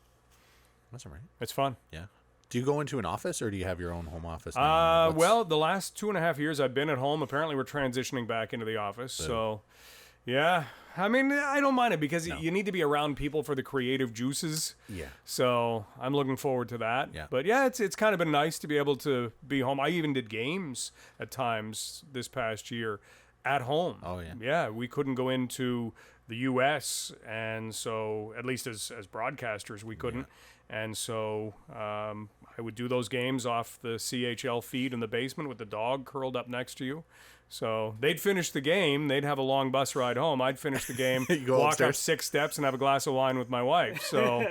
That's all right. It's fun. Yeah. Do you go into an office or do you have your own home office? now? Well, the last 2.5 years I've been at home. Apparently, we're transitioning back into the office. So, yeah. I mean, I don't mind it because you need to be around people for the creative juices. Yeah. So I'm looking forward to that. Yeah. But yeah, it's kind of been nice to be able to be home. I even did games at times this past year at home. Oh, yeah. Yeah, we couldn't go into the U.S. and so at least as broadcasters we couldn't. And so I would do those games off the CHL feed in the basement with the dog curled up next to you. So they'd finish the game. They'd have a long bus ride home. I'd finish the game, go walk upstairs. up 6 steps, and have a glass of wine with my wife. So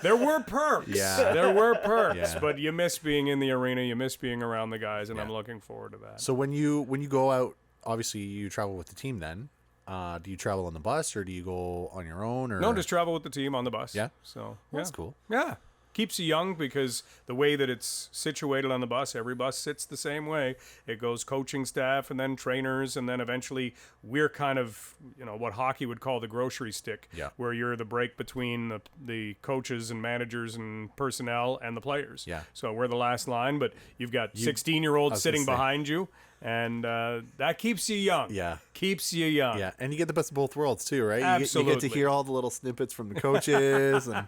there were perks. Yeah. There were perks. Yeah. But you miss being in the arena. You miss being around the guys, and Yeah. I'm looking forward to that. So when you go out, obviously you travel with the team then. Do you travel on the bus or do you go on your own? Or No, just travel with the team on the bus. Yeah? So That's yeah. cool. Yeah. Keeps you young because the way that it's situated on the bus, every bus sits the same way. It goes coaching staff and then trainers, and then eventually we're kind of, what hockey would call the grocery stick, Yeah. where you're the break between the coaches and managers and personnel and the players. Yeah. So we're the last line, but you've got I 16-year-olds was sitting gonna say. behind you, and that keeps you young. Yeah. Keeps you young. Yeah, and you get the best of both worlds too, right? You get Absolutely. to hear all the little snippets from the coaches, and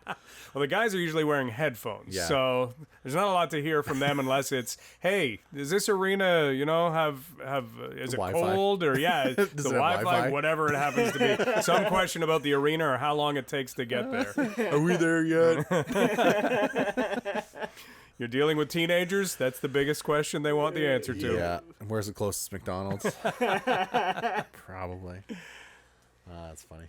Well, the guys are usually wearing headphones, Yeah. so there's not a lot to hear from them unless it's, hey, does this arena, have is it Wi-Fi. cold or Does the it have Wi-Fi, Wi-Fi? whatever it happens to be. Some question about the arena or how long it takes to get there. are we there yet? You're dealing with teenagers. That's the biggest question they want the answer to. Yeah. And where's the closest McDonald's? Probably. That's funny.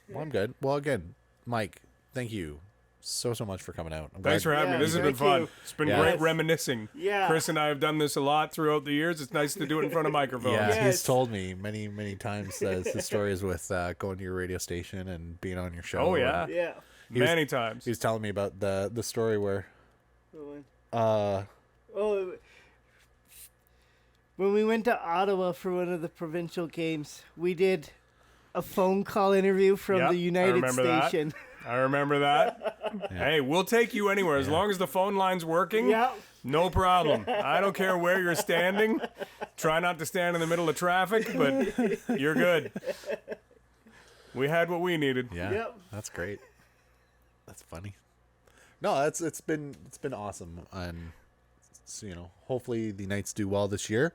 Well, I'm good. Well, again, Mike, thank you so much for coming out. I'm Thanks for glad- having me. Yeah, This has been thank fun. you. It's been Yeah. great Yes. reminiscing. Yeah. Chris and I have done this a lot throughout the years. It's nice to do it in front of microphones. Yeah, Yes. he's told me many, many times his stories with going to your radio station and being on your show. Oh, yeah. And Yeah. Many times. he was telling me about the story where Oh, when we went to Ottawa for one of the provincial games, we did a phone call interview from Yep, the I United remember that. Station. I remember that. Hey, we'll take you anywhere as long as the phone line's working. Yeah. No problem. I don't care where you're standing. Try not to stand in the middle of traffic, but you're good. We had what we needed. yeah, Yep. that's great. That's funny. No, it's been awesome, and so, hopefully the Knights do well this year,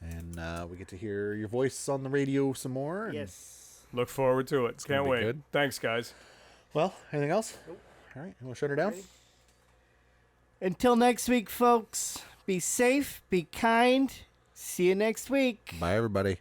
and we get to hear your voice on the radio some more. And, Yes. Look forward to it. gonna Can't be wait. good. Thanks, guys. Well, anything else? All right, we'll shut her down. Until next week, folks, be safe, be kind. See you next week. Bye, everybody.